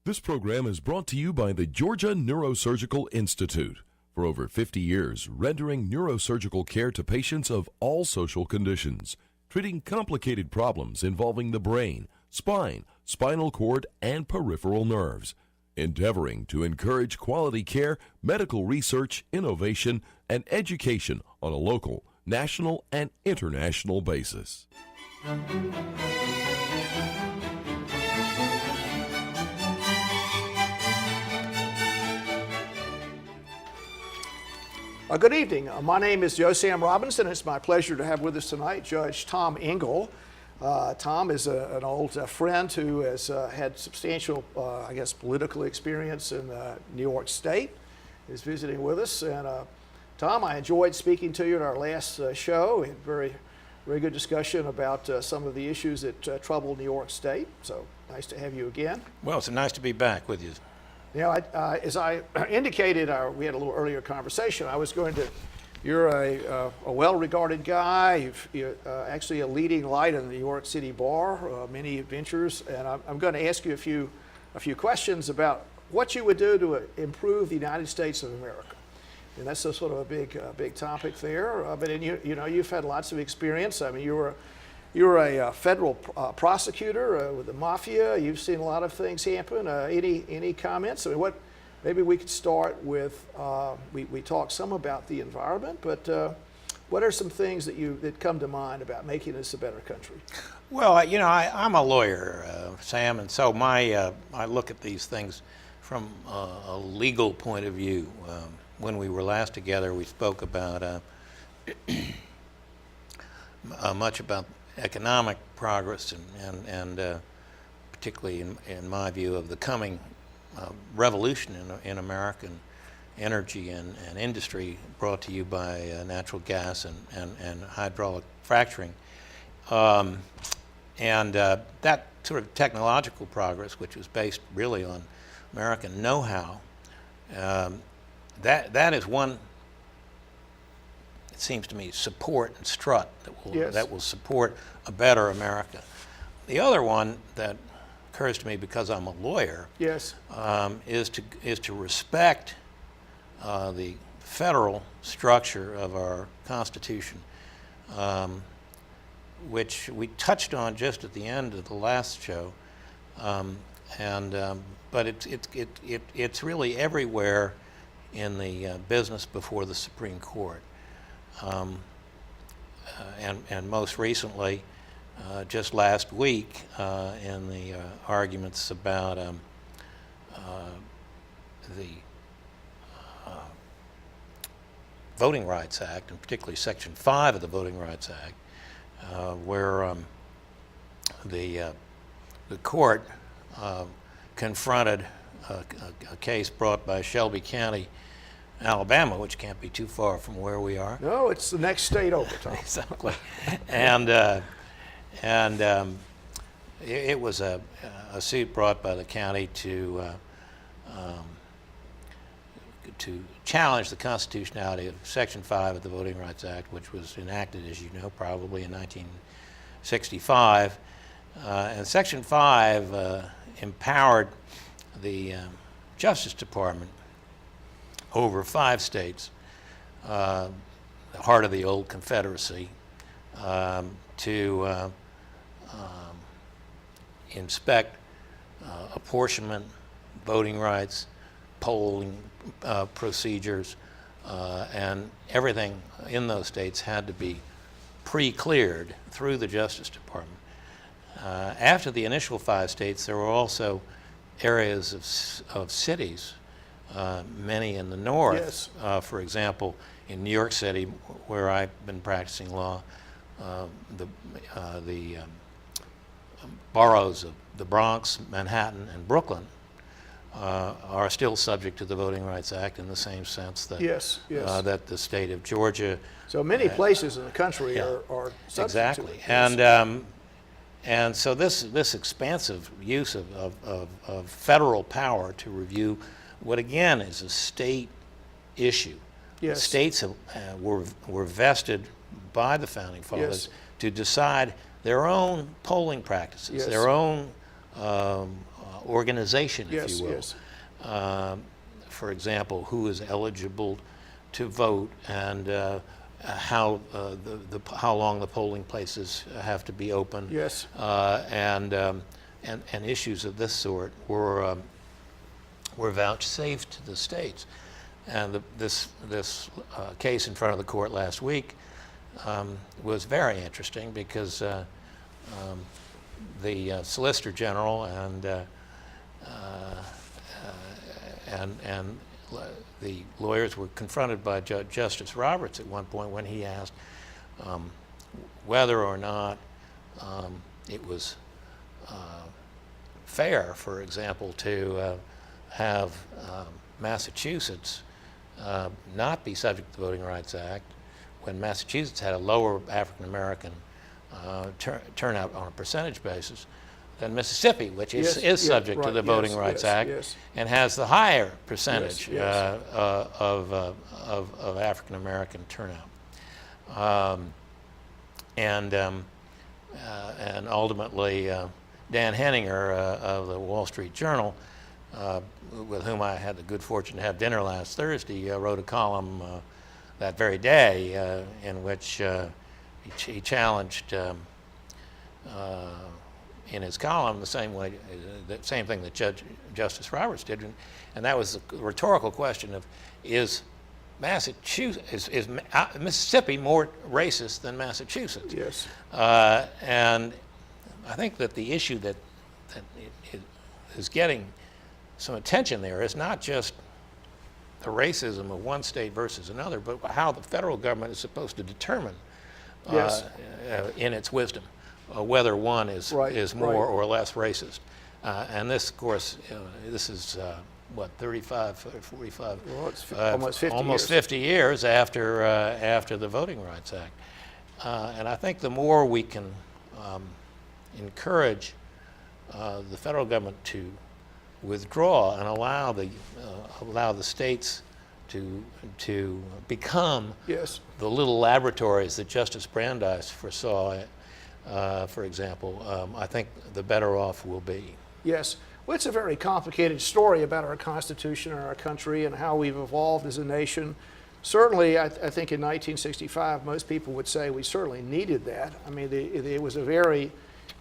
This program is brought to you by the Georgia Neurosurgical Institute. For over 50 years, rendering neurosurgical care to patients of all social conditions, treating complicated problems involving the brain, spine, spinal cord, and peripheral nerves, endeavoring to encourage quality care, medical research, innovation, and education on a local, national, and international basis. Good evening. My name is Joe Sam Robinson. It's my pleasure to have with us tonight Judge Tom Engel. Tom is an old friend who has had substantial, political experience in New York State. He's visiting with us. And Tom, I enjoyed speaking to you in our last show. We had very good discussion about some of the issues that trouble New York State. So nice to have you again. Well, it's nice to be back with you. You know, as I indicated, we had a little earlier conversation. You're a well-regarded guy. You're actually a leading light in the New York City bar, many adventures, and I'm going to ask you a few questions about what you would do to improve the United States of America. And that's a sort of a big topic there. But you've had lots of experience. I mean, you're a federal prosecutor with the mafia. You've seen a lot of things happen. Any comments? I mean, maybe we could start with, we talked some about the environment, but what are some things that come to mind about making this a better country? Well, I'm a lawyer, Sam, and so I look at these things from a legal point of view. When we were last together, we spoke about much about economic progress and particularly in my view of the coming revolution in American energy and industry brought to you by natural gas and hydraulic fracturing. That sort of technological progress, which was based really on American know-how, that is one, it seems to me, support and strut that will support a better America. The other one that occurs to me because I'm a lawyer, yes, is to respect the federal structure of our Constitution, which we touched on just at the end of the last show, but it's really everywhere in the business before the Supreme Court. And most recently, just last week, in the arguments about the Voting Rights Act, and particularly Section 5 of the Voting Rights Act, where the court confronted a case brought by Shelby County, Alabama, which can't be too far from where we are. No, it's the next state over, Tom. Exactly. It was a suit brought by the county to challenge the constitutionality of Section 5 of the Voting Rights Act, which was enacted, as you know, probably in 1965. And Section 5 empowered the Justice Department over 5 states, the heart of the old Confederacy, to inspect apportionment, voting rights, polling procedures, and everything in those states had to be pre-cleared through the Justice Department. After the initial 5 states, there were also areas of cities, many in the north. Yes. For example, in New York City, where I've been practicing law, the boroughs of the Bronx, Manhattan, and Brooklyn are still subject to the Voting Rights Act in the same sense that that the state of Georgia. So many places in the country are subject exactly. to it. And so this expansive use of federal power to review what again is a state issue. Yes. States were vested by the founding fathers to decide their own polling practices, their own organization, if Yes, you will. yes. For example, who is eligible to vote, and how how long the polling places have to be open. Yes. And issues of this sort were vouchsafed to the states. And this case in front of the court last week was very interesting because the Solicitor General and the lawyers were confronted by Justice Roberts at one point when he asked whether or not it was fair, for example, to have Massachusetts not be subject to the Voting Rights Act when Massachusetts had a lower African American turnout on a percentage basis than Mississippi, which is subject to the Voting Rights Act and has the higher percentage of African American turnout. And ultimately, Dan Henninger of the Wall Street Journal, with whom I had the good fortune to have dinner last Thursday, wrote a column that very day in which he challenged in his column the same thing that Justice Roberts did, and that was the rhetorical question of is Mississippi more racist than Massachusetts? Yes. And I think that the issue that is getting some attention there is not just the racism of one state versus another, but how the federal government is supposed to determine, in its wisdom, whether one is more or less racist. And this, of course, this is what, 35, 45, well, it's almost 50 years after the Voting Rights Act. And I think the more we can encourage the federal government to withdraw and allow the states to become the little laboratories that Justice Brandeis foresaw, for example, I think the better off we'll be. Yes. Well, it's a very complicated story about our Constitution and our country and how we've evolved as a nation. Certainly, I think in 1965, most people would say we certainly needed that. I mean, it was a very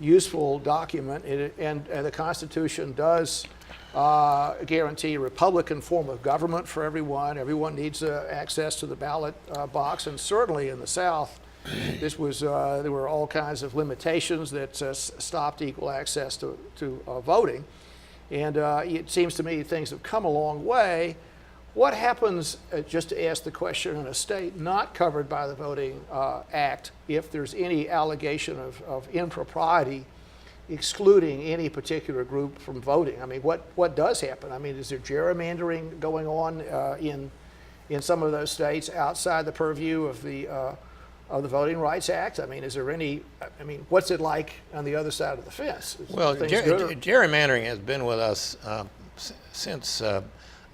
useful document, and the Constitution does guarantee a Republican form of government for everyone. Everyone needs access to the ballot box, and certainly in the South, this was there were all kinds of limitations that stopped equal access to voting. And it seems to me things have come a long way. What happens, just to ask the question, in a state not covered by the Voting Act, if there's any allegation of impropriety excluding any particular group from voting? I mean, what does happen? I mean, is there gerrymandering going on in some of those states outside the purview of the Voting Rights Act? I mean, is there any, I mean, what's it like on the other side of the fence? Well, gerrymandering has been with us since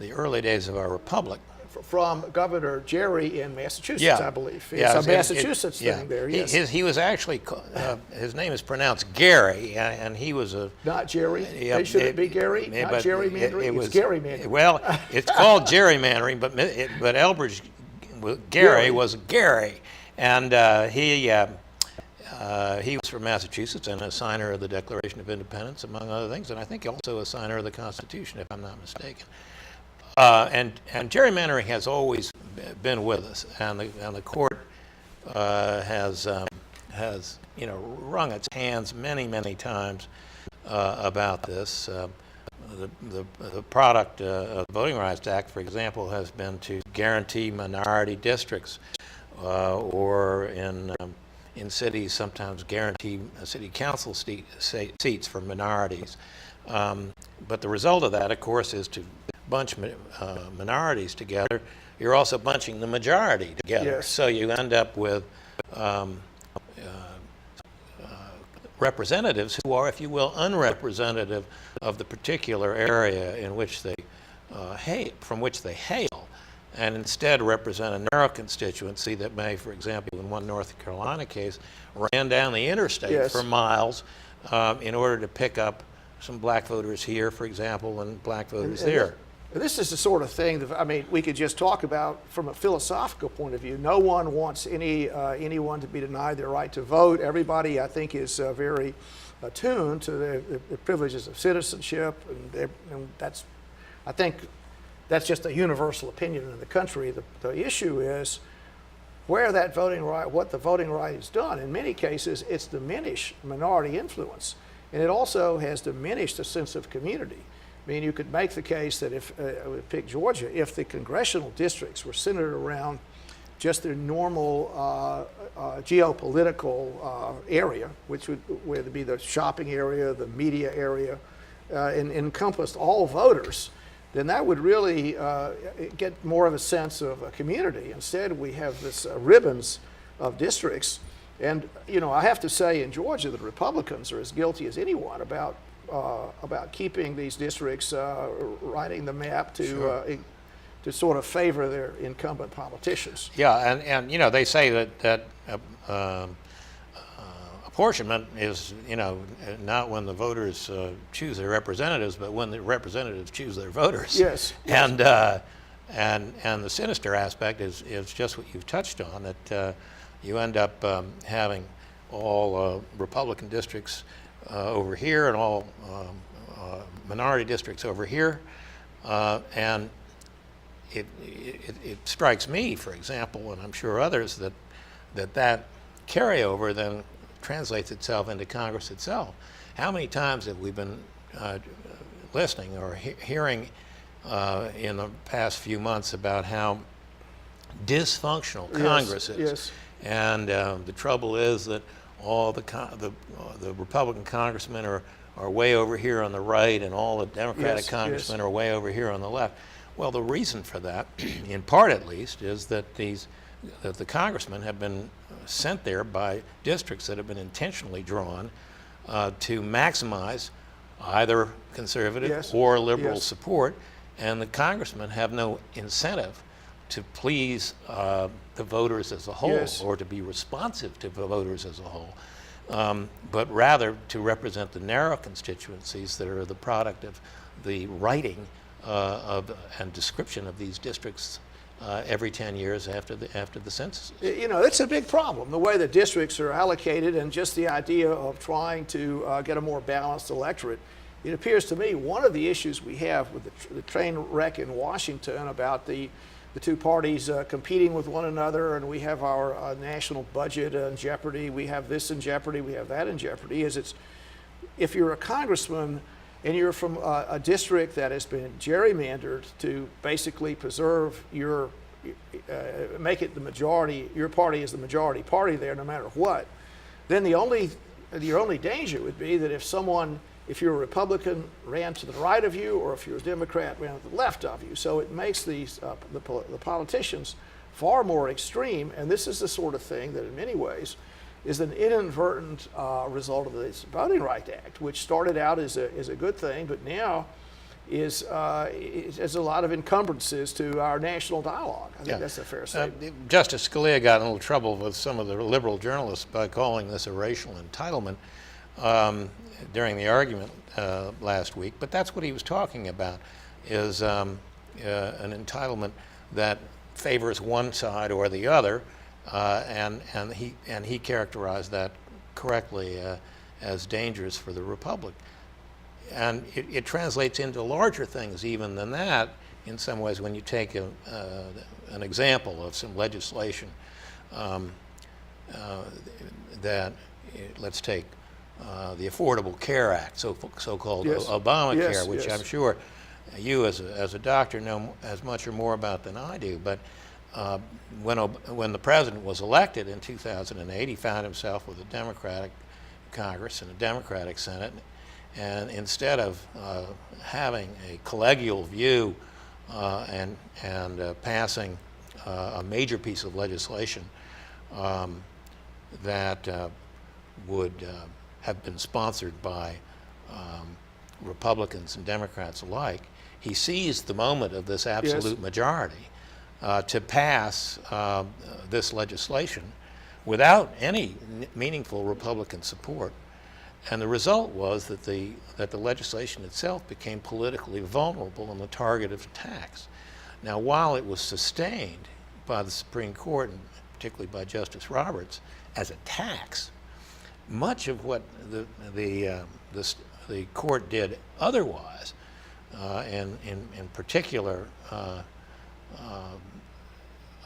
the early days of our republic. From Governor Jerry in Massachusetts, I believe. Yeah, it's a Massachusetts thing there, yes. He was actually, his name is pronounced Gary, and he was a... Not Jerry? Should it be Gary? Not gerrymandering? It's gerrymandering. Well, it's called gerrymandering, but Elbridge Gary was Gary. And he was from Massachusetts and a signer of the Declaration of Independence, among other things, and I think also a signer of the Constitution, if I'm not mistaken. And gerrymandering has always been with us, and the court has wrung its hands many times about this. The product of the Voting Rights Act, for example, has been to guarantee minority districts, or in cities sometimes guarantee city council seats for minorities. But the result of that, of course, is to bunch minorities together. You're also bunching the majority together. Yes. So you end up with representatives who are, if you will, unrepresentative of the particular area in which they from which they hail, and instead represent a narrow constituency that may, for example, in one North Carolina case, ran down the interstate for miles in order to pick up some black voters here, for example, and black voters there. This is the sort of thing that, I mean, we could just talk about from a philosophical point of view. No one wants anyone to be denied their right to vote. Everybody, I think, is very attuned to the privileges of citizenship, and that's, I think, that's just a universal opinion in the country. The issue is where that voting right, what the voting right has done. In many cases, it's diminished minority influence, and it also has diminished a sense of community. I mean, you could make the case that if, pick Georgia, if the congressional districts were centered around just their normal geopolitical area, which would be the shopping area, the media area, and encompassed all voters, then that would really get more of a sense of a community. Instead, we have this ribbons of districts. And, you know, I have to say in Georgia, the Republicans are as guilty as anyone about keeping these districts, writing the map to Sure. To sort of favor their incumbent politicians. Yeah, and you know, they say that apportionment is, you know, not when the voters choose their representatives, but when the representatives choose their voters. Yes. And the sinister aspect is just what you've touched on, that you end up having all Republican districts over here and all minority districts over here, and it strikes me, for example, and I'm sure others, that carryover then translates itself into Congress itself. How many times have we been listening or hearing in the past few months about how dysfunctional Congress is? Yes. And the trouble is that all the Republican congressmen are way over here on the right, and all the Democratic congressmen are way over here on the left. Well, the reason for that, in part at least, is that the congressmen have been sent there by districts that have been intentionally drawn to maximize either conservative or liberal support, and the congressmen have no incentive to please the voters as a whole, or to be responsive to the voters as a whole, but rather to represent the narrow constituencies that are the product of the writing and description of these districts every 10 years after the census. You know, it's a big problem, the way the districts are allocated, and just the idea of trying to get a more balanced electorate. It appears to me one of the issues we have with the train wreck in Washington about the two parties competing with one another, and we have our national budget in jeopardy, we have this in jeopardy, we have that in jeopardy, is if you're a congressman and you're from a district that has been gerrymandered to basically preserve make it the majority, your party is the majority party there no matter what, then your only danger would be that if you're a Republican, ran to the right of you, or if you're a Democrat, ran to the left of you. So it makes the politicians far more extreme, and this is the sort of thing that in many ways is an inadvertent result of this Voting Rights Act, which started out as a good thing, but now has a lot of encumbrances to our national dialogue. I think that's a fair statement. Justice Scalia got in a little trouble with some of the liberal journalists by calling this a racial entitlement during the argument last week, but that's what he was talking about, is an entitlement that favors one side or the other, and he characterized that correctly as dangerous for the republic. And it translates into larger things even than that in some ways. When you take an example of some legislation let's take the Affordable Care Act, so-called Obamacare, which I'm sure you as a doctor know as much or more about than I do. But when the president was elected in 2008, he found himself with a Democratic Congress and a Democratic Senate, and instead of having a collegial view and passing a major piece of legislation that would have been sponsored by Republicans and Democrats alike, he seized the moment of this absolute majority to pass this legislation without any meaningful Republican support. And the result was that the legislation itself became politically vulnerable and the target of attacks. Now, while it was sustained by the Supreme Court, and particularly by Justice Roberts, as a tax, much of what the court did otherwise, and in particular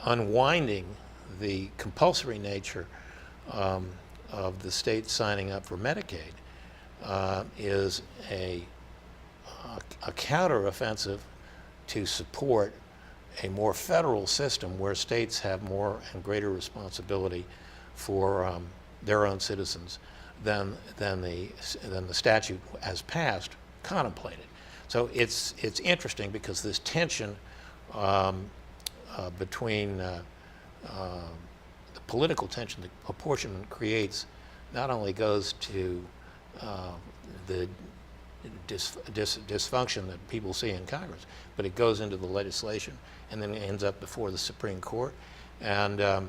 unwinding the compulsory nature of the state signing up for Medicaid, is a counteroffensive to support a more federal system where states have more and greater responsibility for their own citizens than the statute as passed contemplated. So it's interesting because this tension between the political tension that apportionment creates not only goes to the dysfunction that people see in Congress, but it goes into the legislation and then it ends up before the Supreme Court. And the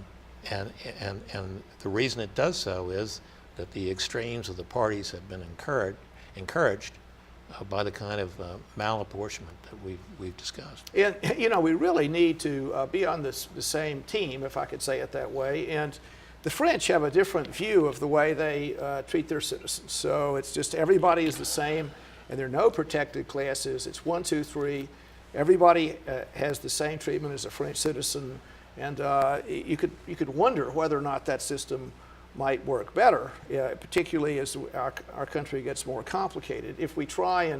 reason it does so is that the extremes of the parties have been encouraged by the kind of malapportionment that we've discussed. And we really need to be on the same team, if I could say it that way. And the French have a different view of the way they treat their citizens. So it's just everybody is the same, and there are no protected classes. It's 1, 2, 3. Everybody has the same treatment as a French citizen, and you could wonder whether or not that system might work better, particularly as our country gets more complicated. If we try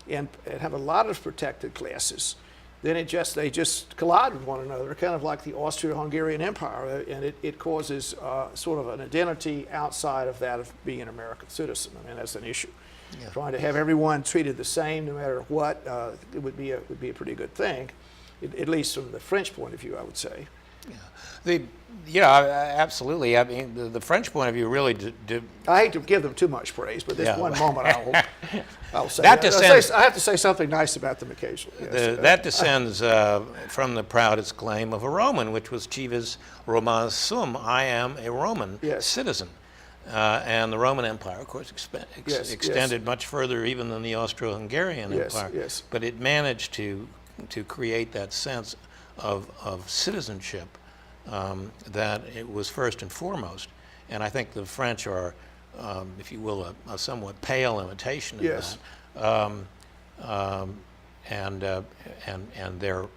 and have a lot of protected classes, then they just collide with one another, kind of like the Austro-Hungarian Empire, and it causes sort of an identity outside of that of being an American citizen. I mean, that's an issue. Yeah. Trying to have everyone treated the same, no matter what, it would be a pretty good thing, at least from the French point of view, I would say. Yeah, absolutely. I mean, the French point of view really. I hate to give them too much praise, but this one moment I'll say that. I have to say something nice about them occasionally. Yes. That descends from the proudest claim of a Roman, which was civis Romanus sum. I am a Roman citizen. And the Roman Empire, of course, extended much further even than the Austro-Hungarian Empire. Yes. But it managed to create that sense of citizenship that it was first and foremost. And I think the French are, if you will, a somewhat pale imitation of that. And their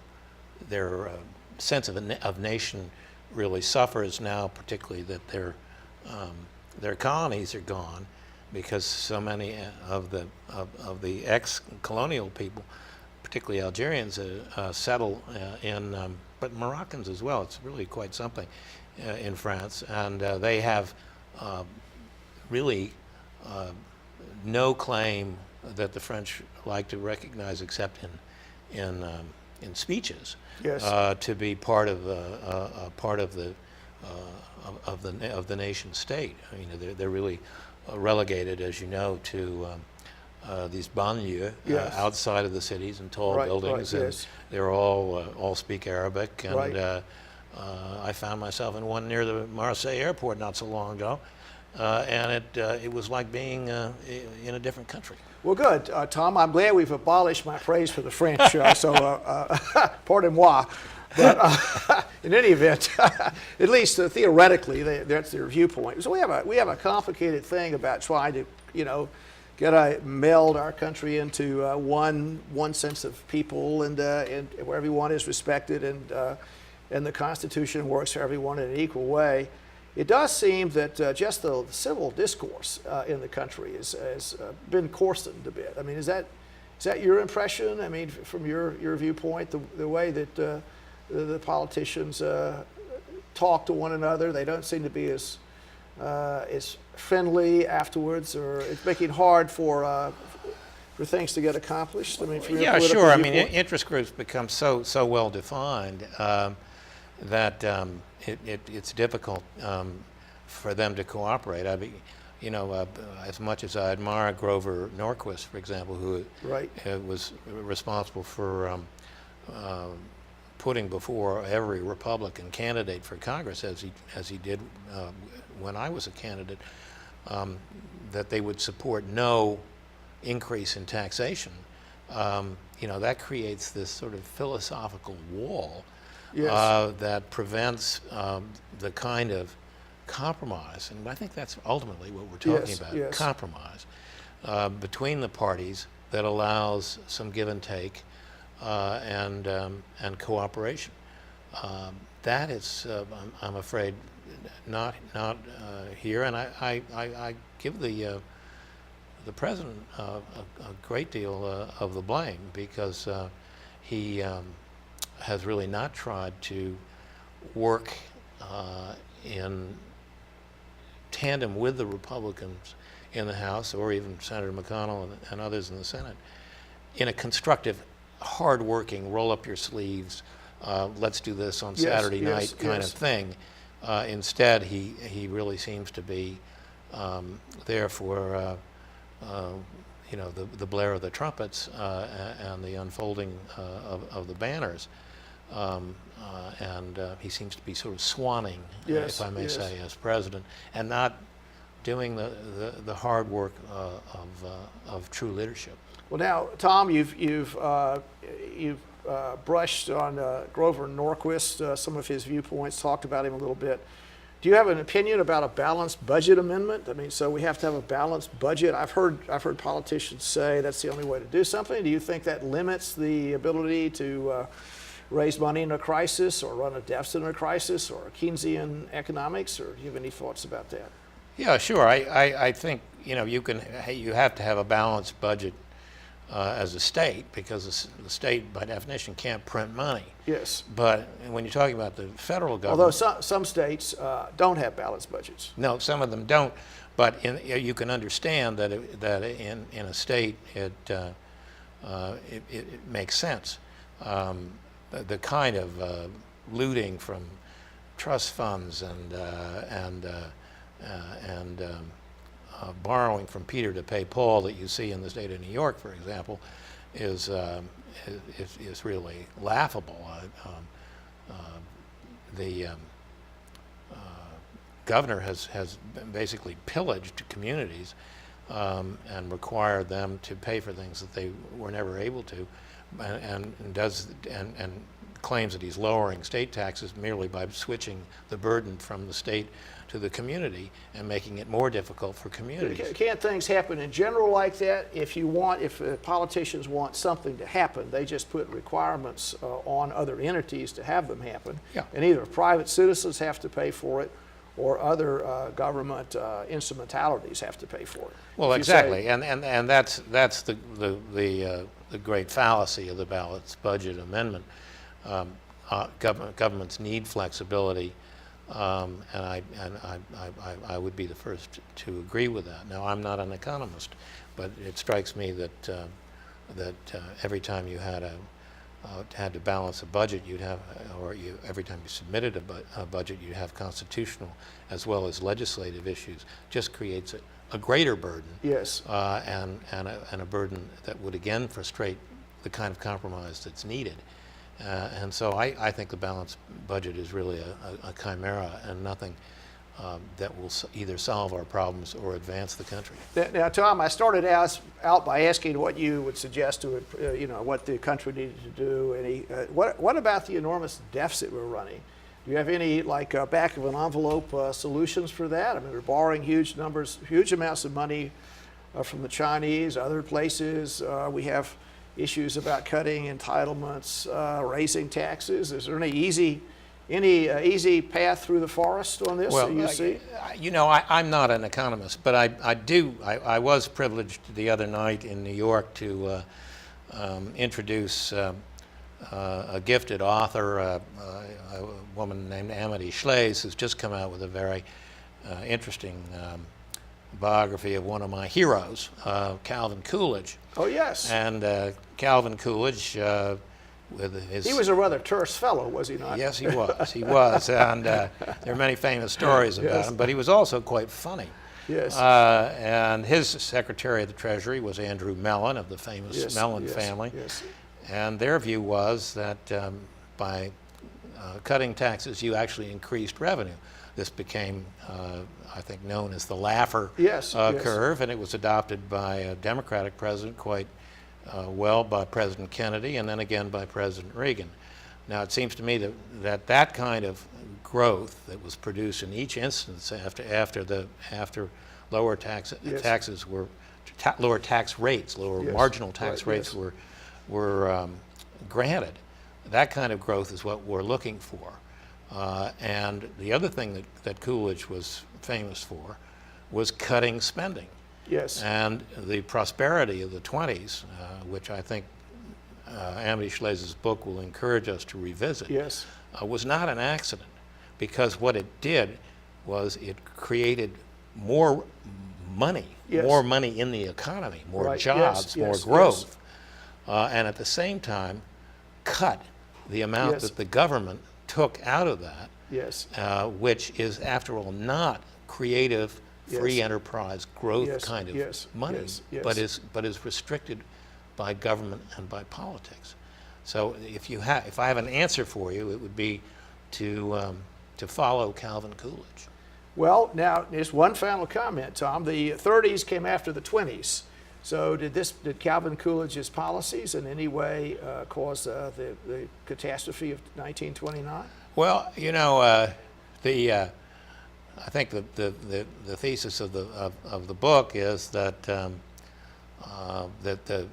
sense of nation really suffers now, particularly that their colonies are gone, because so many of the ex-colonial people, particularly Algerians, settle in, but Moroccans as well. It's really quite something in France, and they have really no claim that the French like to recognize, except in speeches, to be part of the nation state. I mean, they're really relegated, as you know, to these banlieues outside of the cities and tall buildings, and they're all speak Arabic. And I found myself in one near the Marseille airport not so long ago, and it was like being in a different country. Well, good, Tom. I'm glad we've abolished my praise for the French. Pardon moi. But in any event, at least theoretically, that's their viewpoint. So we have a complicated thing about trying to, meld our country into one sense of people, and where everyone is respected, and the Constitution works for everyone in an equal way. It does seem that just the civil discourse in the country has been coarsened a bit. I mean, is that your impression? I mean, from your viewpoint, the way that the politicians talk to one another, they don't seem to be as friendly afterwards, or it's making it hard for things to get accomplished. I mean, from your political sure. viewpoint. I mean, interest groups become so well defined that it's difficult for them to cooperate. I mean, as much as I admire Grover Norquist, for example, who was responsible for putting before every Republican candidate for Congress, as he did when I was a candidate, that they would support no increase in taxation, that creates this sort of philosophical wall Yes. that prevents the kind of compromise, and I think that's ultimately what we're talking Yes, about, yes. compromise between the parties that allows some give and take and cooperation. That is, I'm afraid, not here, and I give the president a great deal of the blame, because he has really not tried to work in tandem with the Republicans in the House, or even Senator McConnell and others in the Senate, in a constructive, hard-working, roll-up-your-sleeves, let's do this on Saturday night kind of thing. Instead, he really seems to be there for the blare of the trumpets and the unfolding of the banners. And he seems to be sort of swanning, Yes, if I may yes. say, as president, and not doing the hard work of true leadership. Well, now, Tom, you've brushed on Grover Norquist, some of his viewpoints, talked about him a little bit. Do you have an opinion about a balanced budget amendment? I mean, so we have to have a balanced budget. I've heard politicians say that's the only way to do something. Do you think that limits the ability to raise money in a crisis, or run a deficit in a crisis, or Keynesian economics? Or do you have any thoughts about that? Yeah, sure. I think you have to have a balanced budget as a state, because the state, by definition, can't print money. Yes. But when you're talking about the federal government, Although some states don't have balanced budgets. no, some of them don't. But you can understand that in a state it makes sense. The kind of looting from trust funds and borrowing from Peter to pay Paul that you see in the state of New York, for example, is really laughable. The governor has basically pillaged communities and required them to pay for things that they were never able to, and claims that he's lowering state taxes merely by switching the burden from the state to the community and making it more difficult for communities. Can't things happen in general like that? If politicians want something to happen, they just put requirements on other entities to have them happen. Yeah. And either private citizens have to pay for it, or other government instrumentalities have to pay for it. Well, If you exactly, say- and that's the great fallacy of the balanced budget amendment. Governments need flexibility, and I would be the first to agree with that. Now, I'm not an economist, but it strikes me that every time you had to balance a budget, every time you submitted a budget, you'd have constitutional as well as legislative issues. Just creates a greater burden. Yes. And a burden that would again frustrate the kind of compromise that's needed. And so I think the balanced budget is really a chimera and nothing that will either solve our problems or advance the country. Now, Tom, I started out by asking what you would suggest to what the country needed to do. What about the enormous deficit we're running? Do you have any back of an envelope solutions for that? I mean, we're borrowing huge amounts of money from the Chinese, other places. We have issues about cutting entitlements, raising taxes. Is there any easy path through the forest on this that you see? I'm not an economist, but I was privileged the other night in New York to introduce a gifted author, a woman named Amity Shlaes, who's just come out with a very interesting biography of one of my heroes, Calvin Coolidge. Oh, yes. And Calvin Coolidge, with his... He was a rather terse fellow, was he not? Yes, he was. He was. And there are many famous stories about him, but he was also quite funny. Yes. And his Secretary of the Treasury was Andrew Mellon of the famous Mellon family. Yes. And their view was that by cutting taxes, you actually increased revenue. this became, I think, known as the Laffer Yes, yes. curve, and it was adopted by a Democratic president quite well, by President Kennedy, and then again by President Reagan. Now, it seems to me that kind of growth that was produced in each instance after lower taxes were lower tax rates, lower Yes. marginal tax Right, rates yes. were granted. That kind of growth is what we're looking for. And the other thing that Coolidge was famous for was cutting spending. Yes. And the prosperity of the 20s, which I think Amity Shlaes's book will encourage us to revisit, Yes. was not an accident, because what it did was it created more money, Yes. more money in the economy, more Right. jobs, Yes, more yes, growth, and at the same time cut the amount Yes. that the government took out of that, Yes. which is, after all, not creative, free Yes. enterprise growth Yes, kind of yes, money, yes, yes. but is restricted by government and by politics. So if I have an answer for you, it would be to follow Calvin Coolidge. Well, now, there's one final comment, Tom. The 30s came after the 20s. So did Calvin Coolidge's policies in any way cause the catastrophe of 1929? Well, I think the thesis of the book is that that the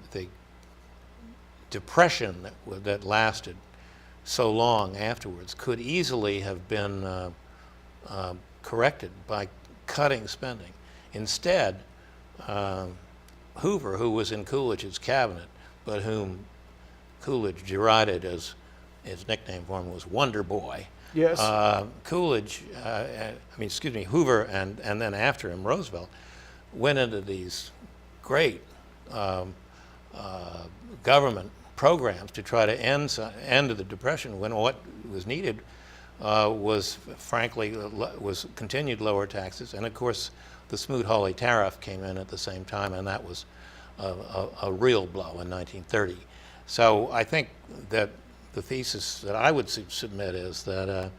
depression that lasted so long afterwards could easily have been corrected by cutting spending. Instead, Hoover, who was in Coolidge's cabinet, but whom Coolidge derided as his nickname for him was Wonder Boy. Yes. Hoover and then after him, Roosevelt, went into these great government programs to try to end the Depression, when what was needed was, frankly, was continued lower taxes. And of course, the Smoot-Hawley tariff came in at the same time, and that was a real blow in 1930. So I think that the thesis that I would submit is that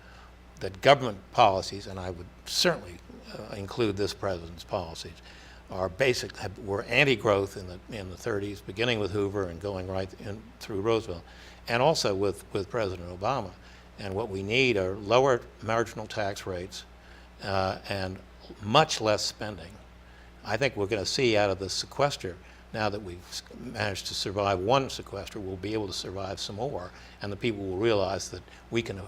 that government policies, and I would certainly include this president's policies, were anti-growth in the 30s, beginning with Hoover and going right through Roosevelt, and also with President Obama. And what we need are lower marginal tax rates and much less spending. I think we're going to see out of the sequester, now that we've managed to survive one sequester, we'll be able to survive some more, and the people will realize that we can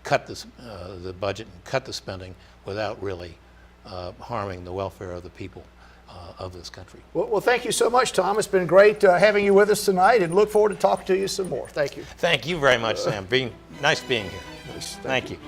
cut the budget and cut the spending without really harming the welfare of the people of this country. Well, thank you so much, Tom. It's been great having you with us tonight, and look forward to talking to you some more. Thank you. Thank you very much, Sam. Nice being here. Nice. Thank you.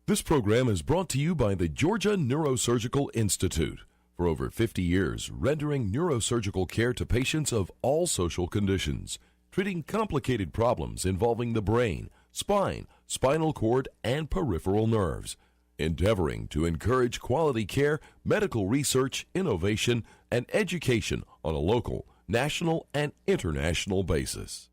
This program is brought to you by the Georgia Neurosurgical Institute. For over 50 years, rendering neurosurgical care to patients of all social conditions, treating complicated problems involving the brain, spine, spinal cord, and peripheral nerves, endeavoring to encourage quality care, medical research, innovation, and education on a local, national, and international basis.